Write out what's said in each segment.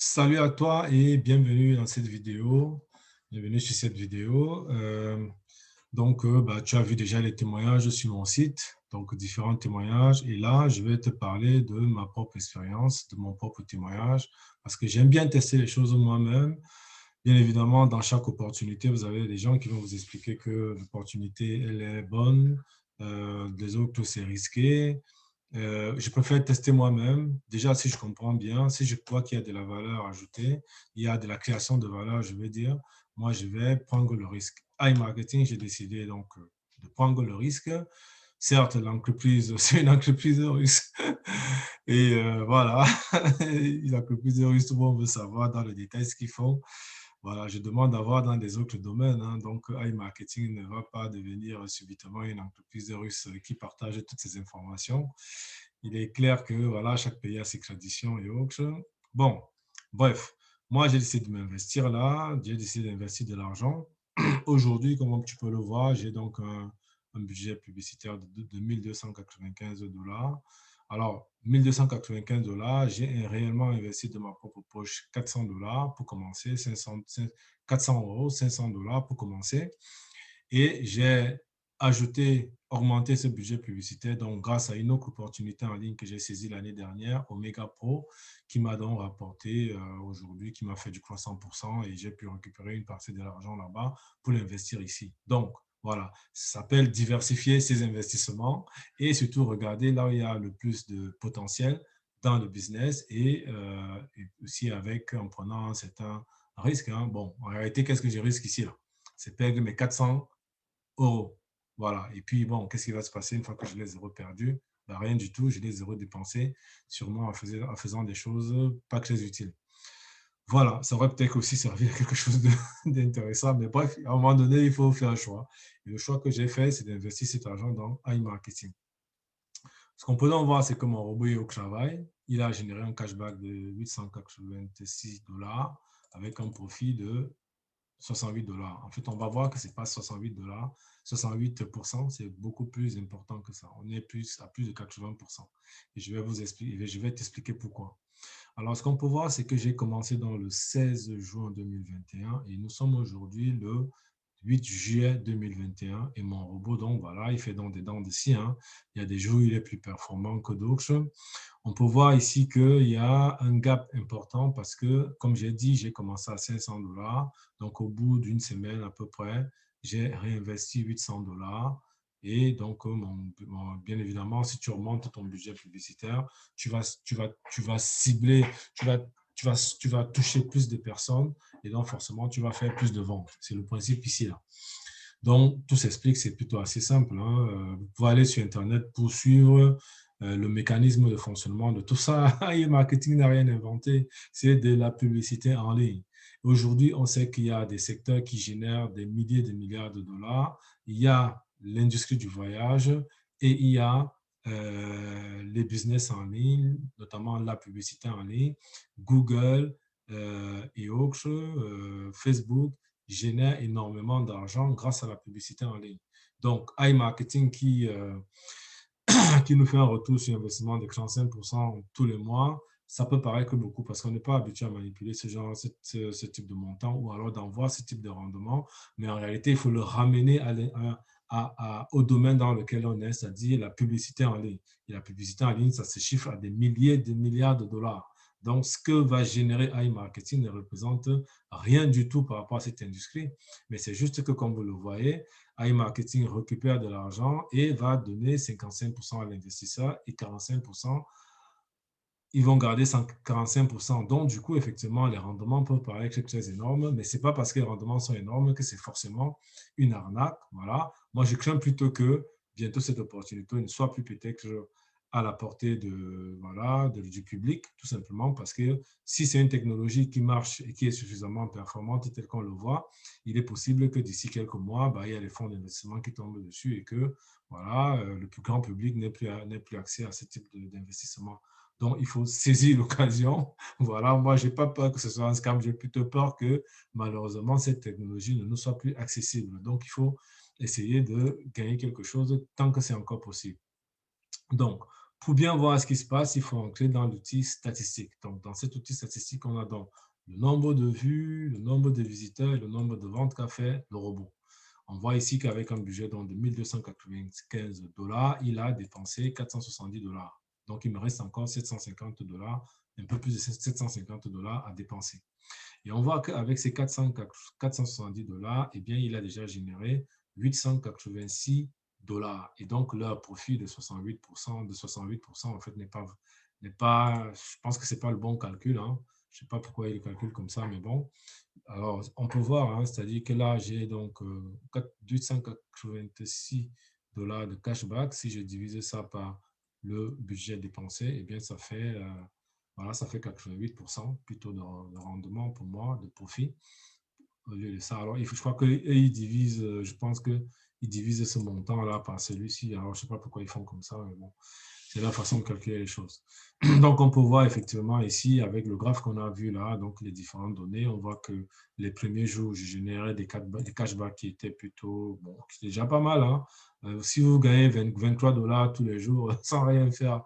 Salut à toi et bienvenue dans cette vidéo. Bienvenue sur cette vidéo. Tu as vu déjà les témoignages sur mon site, donc différents témoignages. Et là, je vais te parler de ma propre expérience, de mon propre témoignage, parce que j'aime bien tester les choses moi-même. Bien évidemment, dans chaque opportunité, vous avez des gens qui vont vous expliquer que l'opportunité, elle est bonne, les autres, c'est risqué. Je préfère tester moi-même. Déjà, si je comprends bien, si je crois qu'il y a de la valeur ajoutée, il y a de la création de valeur, je veux dire, moi, je vais prendre le risque. iMarketing, j'ai décidé donc de prendre le risque. Certes, l'entreprise, c'est une entreprise russe. Et voilà, une entreprise russe, tout le monde veut savoir dans le détail ce qu'ils font. Voilà, je demande d'avoir dans des autres domaines. Donc, iMarketing ne va pas devenir subitement une entreprise russe qui partage toutes ces informations. Il est clair que voilà, chaque pays a ses traditions et autres. Bon, bref, moi, j'ai décidé de m'investir là. J'ai décidé d'investir de l'argent. Aujourd'hui, comme tu peux le voir, j'ai donc un budget publicitaire de 1295 dollars. Alors, 1295 dollars, j'ai réellement investi de ma propre poche 400 dollars pour commencer, 400 euros, 500 dollars pour commencer. Et j'ai ajouté, augmenté ce budget publicitaire donc grâce à une autre opportunité en ligne que j'ai saisie l'année dernière, Omega Pro, qui m'a donc rapporté aujourd'hui, qui m'a fait du 300% et j'ai pu récupérer une partie de l'argent là-bas pour l'investir ici. Donc, voilà, ça s'appelle diversifier ses investissements et surtout regarder là où il y a le plus de potentiel dans le business et aussi avec en prenant un certain risque. Hein. Bon, en réalité, qu'est-ce que je risque ici là? C'est perdre mes 400 euros. Voilà. Et puis, bon, qu'est-ce qui va se passer une fois que je les euros perdus? Ben, rien du tout, je les euros dépensés, sûrement en faisant des choses pas très utiles. Voilà, ça aurait peut-être aussi servi à quelque chose d'intéressant, mais bref, à un moment donné, il faut faire un choix. Et le choix que j'ai fait, c'est d'investir cet argent dans iMarketing. Ce qu'on peut donc voir, c'est que mon robot est au travail. Il a généré un cashback de 886 dollars avec un profit de 68 dollars. En fait, on va voir que ce n'est pas 68 dollars. 68%, c'est beaucoup plus important que ça. On est plus à plus de 80%. Et je vais vous expliquer, je vais t'expliquer pourquoi. Alors, ce qu'on peut voir, c'est que j'ai commencé dans le 16 juin 2021 et nous sommes aujourd'hui le 8 juillet 2021 et mon robot, donc voilà, il fait donc des dents de scie. Hein. Il y a des jours où il est plus performant que d'autres. On peut voir ici qu'il y a un gap important parce que, comme j'ai dit, j'ai commencé à 500 dollars. Donc, au bout d'une semaine à peu près, j'ai réinvesti 800 dollars. Et donc, bien évidemment, si tu augmentes ton budget publicitaire, tu vas cibler, tu vas toucher plus de personnes et donc forcément, tu vas faire plus de ventes. C'est le principe ici. Là. Donc, tout s'explique, c'est plutôt assez simple. Hein. Vous pouvez aller sur Internet pour suivre le mécanisme de fonctionnement de tout ça. Et le marketing n'a rien inventé, c'est de la publicité en ligne. Aujourd'hui, on sait qu'il y a des secteurs qui génèrent des milliers de milliards de dollars. Il y a l'industrie du voyage et il y a les business en ligne, notamment la publicité en ligne, Google et autres, Facebook génère énormément d'argent grâce à la publicité en ligne. Donc, iMarketing qui nous fait un retour sur investissement de 35% tous les mois, ça peut paraître beaucoup parce qu'on n'est pas habitué à manipuler ce type de montant ou alors d'envoyer ce type de rendement. Mais en réalité, il faut le ramener au domaine dans lequel on est, c'est-à-dire la publicité en ligne. Et la publicité en ligne, ça se chiffre à des milliers de milliards de dollars. Donc, ce que va générer iMarketing ne représente rien du tout par rapport à cette industrie. Mais c'est juste que, comme vous le voyez, iMarketing récupère de l'argent et va donner 55% à l'investisseur et 45%, ils vont garder 45%. Donc, du coup, effectivement, les rendements peuvent paraître très énormes, mais ce n'est pas parce que les rendements sont énormes que c'est forcément une arnaque. Voilà. Moi, je crains plutôt que bientôt cette opportunité ne soit plus peut-être à la portée du public, tout simplement parce que si c'est une technologie qui marche et qui est suffisamment performante telle qu'on le voit, il est possible que d'ici quelques mois, il y a les fonds d'investissement qui tombent dessus et que le plus grand public n'ait plus accès à ce type d'investissement. Donc, il faut saisir l'occasion. Voilà, moi, je n'ai pas peur que ce soit un scam, j'ai plutôt peur que malheureusement, cette technologie ne nous soit plus accessible. Donc, il faut essayer de gagner quelque chose tant que c'est encore possible. Donc, Pour bien voir ce qui se passe, il faut entrer dans l'outil statistique. Donc, dans cet outil statistique, on a donc le nombre de vues, le nombre de visiteurs, le nombre de ventes qu'a fait le robot. On voit ici qu'avec un budget donc, de 1295 $, il a dépensé 470 $. Donc, il me reste encore 750 $, un peu plus de 750 $ à dépenser. Et on voit qu'avec ces 470 $, eh bien, il a déjà généré 886 $. Et donc, leur profit de 68%, en fait, n'est pas, je pense que ce n'est pas le bon calcul. Hein. Je ne sais pas pourquoi il calcule comme ça, mais bon. Alors, on peut voir, hein, c'est-à-dire que là, j'ai donc 886 $ de cashback. Si je divise ça par le budget dépensé, eh bien, voilà, ça fait 88% plutôt de rendement pour moi, de profit au lieu de ça. Alors, je crois qu'ils divisent, je pense qu'ils divisent ce montant-là par celui-ci. Alors, je ne sais pas pourquoi ils font comme ça, mais bon, c'est la façon de calculer les choses. Donc, on peut voir effectivement ici, avec le graphe qu'on a vu là, donc les différentes données, on voit que les premiers jours, je générais des cashbacks qui étaient plutôt, bon, qui étaient déjà pas mal. Hein. Si vous gagnez 23 $ tous les jours sans rien faire,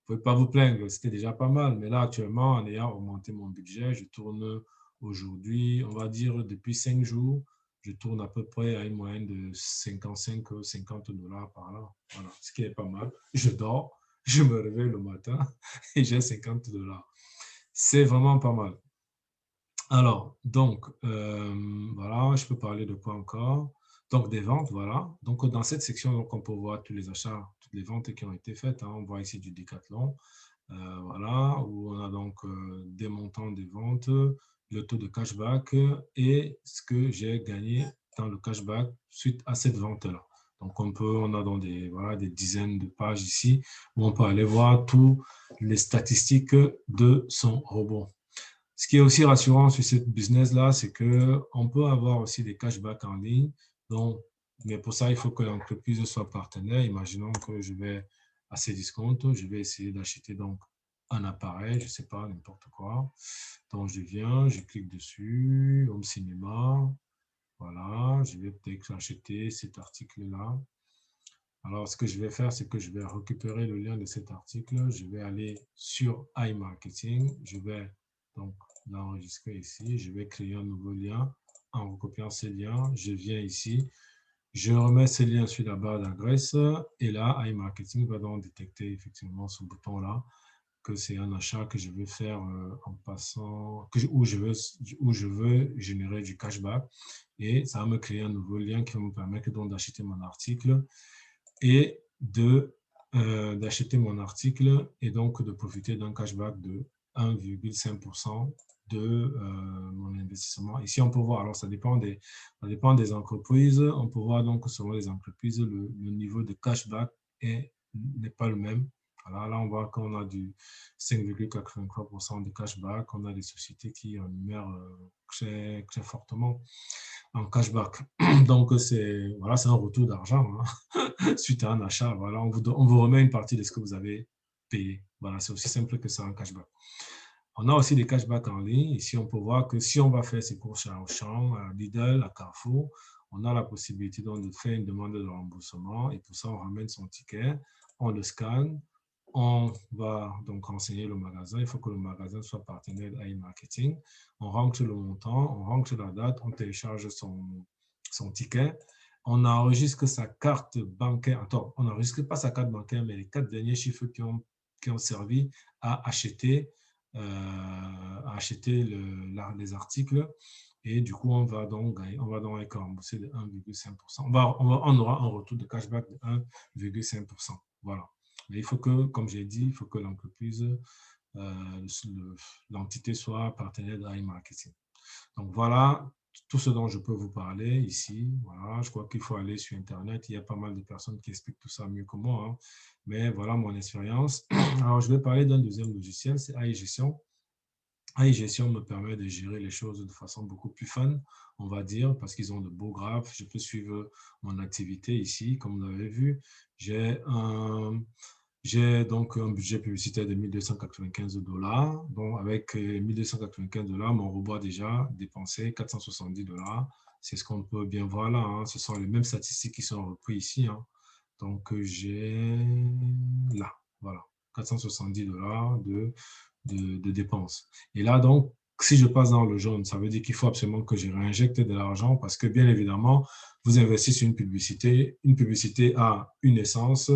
vous ne pouvez pas vous plaindre, c'était déjà pas mal. Mais là, actuellement, en ayant augmenté mon budget, je tourne aujourd'hui, on va dire depuis 5 jours, je tourne à peu près à une moyenne de 55-50 $ par là. Voilà, ce qui est pas mal. Je dors, je me réveille le matin et j'ai 50 $. C'est vraiment pas mal. Alors, donc, voilà, je peux parler de quoi encore? Donc, des ventes, voilà. Donc, dans cette section, donc, on peut voir tous les achats, toutes les ventes qui ont été faites. Hein. On voit ici du Decathlon, voilà, où on a donc des montants des ventes, le taux de cashback et ce que j'ai gagné dans le cashback suite à cette vente-là. Donc, on a dans voilà, des dizaines de pages ici où on peut aller voir toutes les statistiques de son robot. Ce qui est aussi rassurant sur ce business-là, c'est qu'on peut avoir aussi des cashbacks en ligne. Donc, mais pour ça, il faut que l'entreprise soit partenaire. Imaginons que je vais à ces discounts, je vais essayer d'acheter donc un appareil, je ne sais pas, n'importe quoi. Donc, je viens, je clique dessus, Home Cinéma. Voilà, je vais peut-être acheter cet article-là. Alors, ce que je vais faire, c'est que je vais récupérer le lien de cet article. Je vais aller sur iMarketing. Je vais donc l'enregistrer ici. Je vais créer un nouveau lien en recopiant ces liens. Je viens ici. Je remets ces liens sur la barre d'adresse. Et là, iMarketing va donc détecter effectivement ce bouton-là que c'est un achat que je veux faire en passant, où je veux générer du cashback. Et ça va me créer un nouveau lien qui va me permettre donc d'acheter mon article et d'acheter mon article et donc de profiter d'un cashback de 1,5% de mon investissement. Ici, on peut voir, alors ça dépend des entreprises, on peut voir donc selon les entreprises, le niveau de cashback n'est pas le même. Alors là, on voit qu'on a du 5,83% de cashback, on a des sociétés qui rémunèrent très, très fortement en cashback. Donc, voilà, c'est un retour d'argent. Hein. Suite à un achat, voilà, on vous remet une partie de ce que vous avez payé. Voilà, c'est aussi simple que ça en cashback. On a aussi des cashbacks en ligne. Ici, on peut voir que si on va faire ses courses à Auchan, à Lidl, à Carrefour, on a la possibilité donc de faire une demande de remboursement et pour ça, on ramène son ticket, on le scanne, on va donc renseigner le magasin. Il faut que le magasin soit partenaire d'iMarketing. On rentre le montant, on rentre la date, on télécharge son ticket. On enregistre sa carte bancaire. Attends, on n'enregistre pas sa carte bancaire, mais les 4 derniers chiffres qui ont servi à acheter les articles. Et du coup, on va donc être remboursé de 1,5%. On aura un retour de cashback de 1,5%. Voilà. Mais il faut que, comme j'ai dit, il faut que l'entreprise, l'entité soit partenaire d'iMarketing. Donc voilà tout ce dont je peux vous parler ici. Voilà, je crois qu'il faut aller sur Internet. Il y a pas mal de personnes qui expliquent tout ça mieux que moi. Hein. Mais voilà mon expérience. Alors, je vais parler d'un deuxième logiciel, c'est iGestion. iGestion me permet de gérer les choses de façon beaucoup plus fun, on va dire, parce qu'ils ont de beaux graphes. Je peux suivre mon activité ici, comme vous l'avez vu. J'ai donc un budget publicitaire de 1295 $. Donc, avec 1295 $, mon robot a déjà dépensé 470 $. C'est ce qu'on peut bien voir là. Hein. Ce sont les mêmes statistiques qui sont reprises ici. Hein. Donc, j'ai là. Voilà. $470 de dépenses. Et là, donc, si je passe dans le jaune, ça veut dire qu'il faut absolument que je réinjecte de l'argent parce que, bien évidemment, vous investissez sur une publicité. Une publicité a une naissance,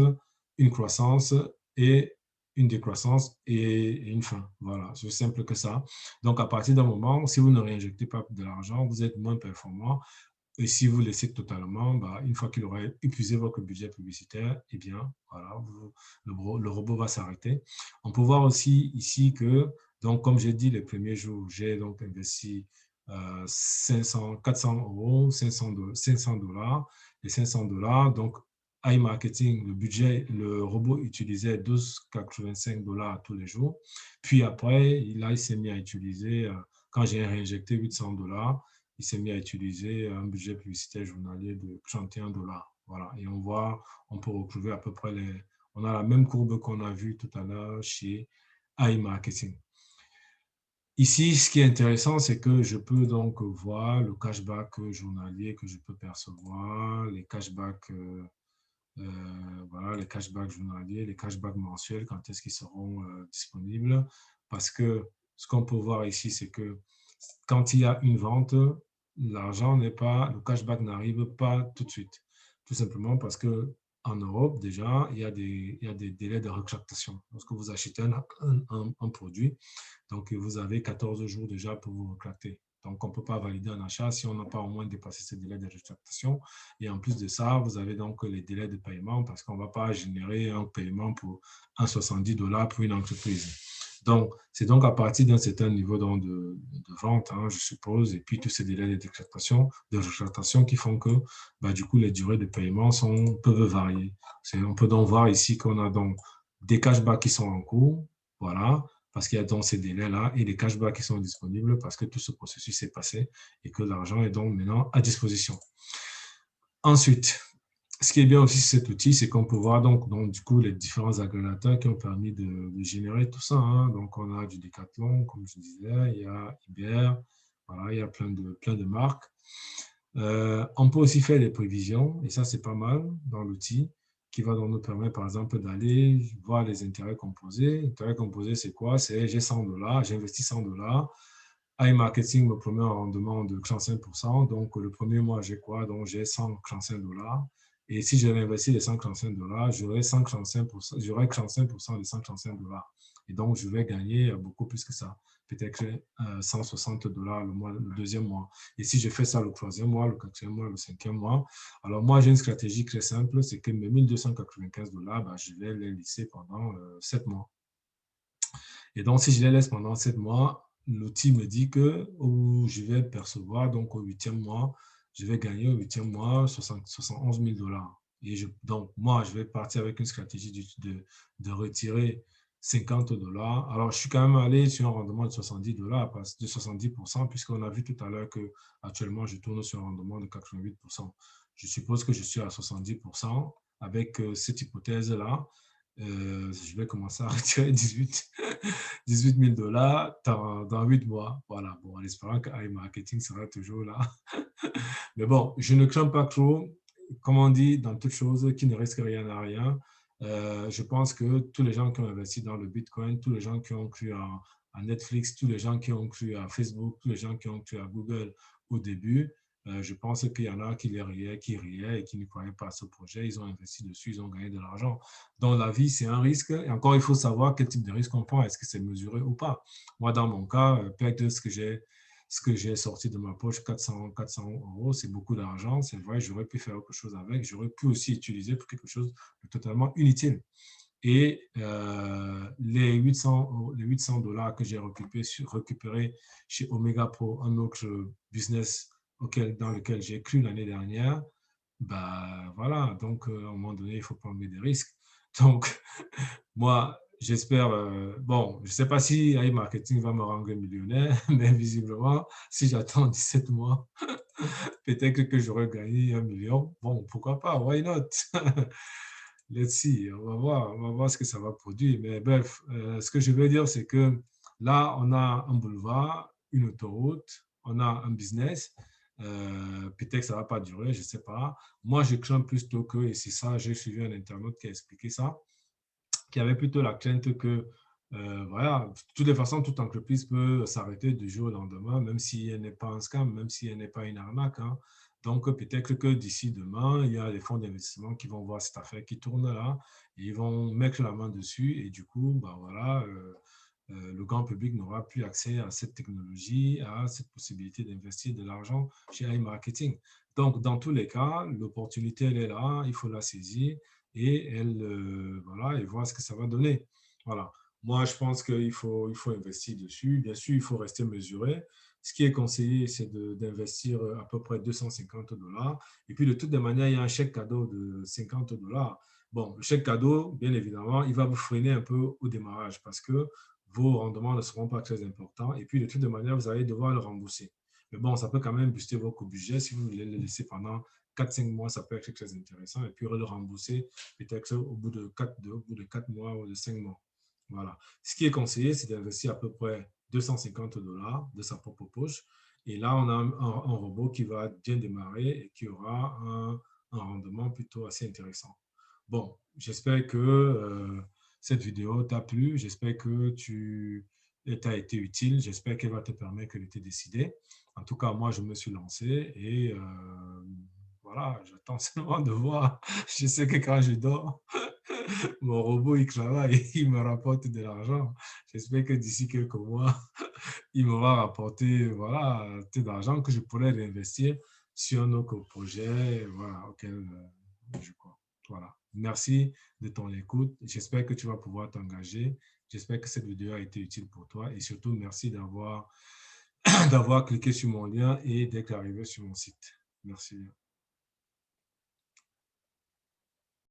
une croissance et une décroissance et une fin. Voilà, c'est aussi simple que ça. Donc, à partir d'un moment, si vous ne réinjectez pas de l'argent, vous êtes moins performant. Et si vous laissez totalement, bah, une fois qu'il aura épuisé votre budget publicitaire, eh bien, voilà, le robot va s'arrêter. On peut voir aussi ici que, donc, comme j'ai dit, les premiers jours, j'ai donc investi 400 euros, 500 $. Les $500, donc, iMarketing, le budget, le robot utilisait 12,85 $ tous les jours. Puis après, il s'est mis à utiliser, quand j'ai réinjecté 800 $, il s'est mis à utiliser un budget publicitaire journalier de 31 $. Voilà. Et on peut retrouver à peu près on a la même courbe qu'on a vue tout à l'heure chez iMarketing. Ici, ce qui est intéressant, c'est que je peux donc voir le cashback journalier que je peux percevoir, les cashbacks, voilà, les cashbacks journaliers, les cashbacks mensuels, quand est-ce qu'ils seront disponibles. Parce que ce qu'on peut voir ici, c'est que quand il y a une vente, le cashback n'arrive pas tout de suite. Tout simplement parce que en Europe, déjà, il y a des délais de rétractation. Lorsque vous achetez un produit, donc vous avez 14 jours déjà pour vous rétracter. Donc, on ne peut pas valider un achat si on n'a pas au moins dépassé ce délai de rétractation. Et en plus de ça, vous avez donc les délais de paiement parce qu'on ne va pas générer un paiement pour un $70 pour une entreprise. Donc, c'est donc à partir d'un certain niveau de vente, hein, je suppose, et puis tous ces délais de rétractation qui font que, bah, du coup, les durées de paiement peuvent varier. On peut donc voir ici qu'on a donc des cashbacks qui sont en cours, voilà, parce qu'il y a donc ces délais-là, et des cashbacks qui sont disponibles parce que tout ce processus est passé et que l'argent est donc maintenant à disposition. Ensuite, ce qui est bien aussi sur cet outil, c'est qu'on peut voir donc du coup les différents agrégateurs qui ont permis de générer tout ça, hein. Donc, on a du Decathlon, comme je disais, il y a Iber, voilà, il y a plein de marques. On peut aussi faire des prévisions, et ça, c'est pas mal dans l'outil, qui va donc nous permettre, par exemple, d'aller voir les intérêts composés. Intérêts composés, c'est quoi? C'est j'ai $100, j'ai investi $100. iMarketing me promet un rendement de 35%. Donc, le premier mois, j'ai quoi? Donc, j'ai $135. Et si je réinvestis les $135, j'aurai 135%, j'aurai 35% des $135. Et donc, je vais gagner beaucoup plus que ça. Peut-être $160 le deuxième mois. Et si je fais ça le troisième mois, le quatrième mois, le cinquième mois, alors moi, j'ai une stratégie très simple, c'est que mes $1 295, bah, je vais les laisser pendant 7 mois. Et donc, si je les laisse pendant 7 mois, l'outil me dit que je vais percevoir, donc au huitième mois, je vais gagner au huitième mois 71 000 $. Donc, moi, je vais partir avec une stratégie de retirer 50 $. Alors, je suis quand même allé sur un rendement de 70 $, de 70%, puisqu'on a vu tout à l'heure qu'actuellement, je tourne sur un rendement de 88%. Je suppose que je suis à 70% avec cette hypothèse-là. Je vais commencer à retirer 18 000 $ dans 8 mois. Voilà, bon, en espérant que iMarketing sera toujours là. Mais bon, je ne crains pas trop, comme on dit, dans toute chose qui ne risque rien à rien. Je pense que tous les gens qui ont investi dans le Bitcoin, tous les gens qui ont cru à Netflix, tous les gens qui ont cru à Facebook, tous les gens qui ont cru à Google au début, je pense qu'il y en a qui riaient et qui ne croyaient pas à ce projet. Ils ont investi dessus, ils ont gagné de l'argent. Dans la vie, c'est un risque. Et encore, il faut savoir quel type de risque on prend. Est-ce que c'est mesuré ou pas? Moi, dans mon cas, peut-être ce que j'ai sorti de ma poche, 400 €, c'est beaucoup d'argent. C'est vrai, j'aurais pu faire quelque chose avec. J'aurais pu aussi utiliser pour quelque chose de totalement inutile. Et les 800 $ que j'ai récupérés chez Omega Pro, un autre business dans lequel j'ai cru l'année dernière, bah voilà, donc à un moment donné, il faut prendre des risques. Donc, moi, j'espère, bon, je ne sais pas si iMarketing va me rendre millionnaire, mais visiblement, si j'attends 17 mois, peut-être que j'aurais gagné 1 million. Bon, pourquoi pas, why not? Let's see, on va voir ce que ça va produire. Mais bref, ce que je veux dire, c'est que là, on a un boulevard, une autoroute, on a un business. Peut-être que ça ne va pas durer, je ne sais pas. Moi, je crains plutôt que, et c'est ça, j'ai suivi un internaute qui a expliqué ça, qui avait plutôt la crainte que, voilà, de toutes les façons, toute entreprise peut s'arrêter du jour au lendemain, même si elle n'est pas un scam, même si elle n'est pas une arnaque, hein. Donc, peut-être que d'ici demain, il y a des fonds d'investissement qui vont voir cette affaire qui tourne là, et ils vont mettre la main dessus, et du coup, bah voilà, le grand public n'aura plus accès à cette technologie, à cette possibilité d'investir de l'argent chez iMarketing. Donc, dans tous les cas, l'opportunité, elle est là, il faut la saisir et voilà, et voir ce que ça va donner. Voilà. Moi, je pense qu'il faut investir dessus. Bien sûr, il faut rester mesuré. Ce qui est conseillé, c'est d'investir à peu près 250 $. Et puis, de toutes les manières, il y a un chèque cadeau de 50 $. Bon, le chèque cadeau, bien évidemment, il va vous freiner un peu au démarrage parce que vos rendements ne seront pas très importants. Et puis, de toutes les manières, vous allez devoir le rembourser. Mais bon, ça peut quand même booster votre budget. Si vous voulez le laisser pendant 4-5 mois, ça peut être très intéressant. Et puis, le rembourser peut-être au bout de 4 mois ou de 5 mois. Voilà. Ce qui est conseillé, c'est d'investir à peu près 250 $ de sa propre poche. Et là, on a un robot qui va bien démarrer et qui aura un rendement plutôt assez intéressant. Bon, j'espère que cette vidéo t'a plu. J'espère que elle t'a été utile. J'espère qu'elle va te permettre de te décider. En tout cas, moi, je me suis lancé et voilà, j'attends seulement de voir. Je sais que quand je dors, mon robot, il travaille, il me rapporte de l'argent. J'espère que d'ici quelques mois, il m'aura rapporté voilà, tout d'argent que je pourrais réinvestir sur un autre projet voilà, auquel je crois. Voilà. Merci de ton écoute. J'espère que tu vas pouvoir t'engager. J'espère que cette vidéo a été utile pour toi et surtout, merci d'avoir d'avoir cliqué sur mon lien et d'être arrivé sur mon site. Merci.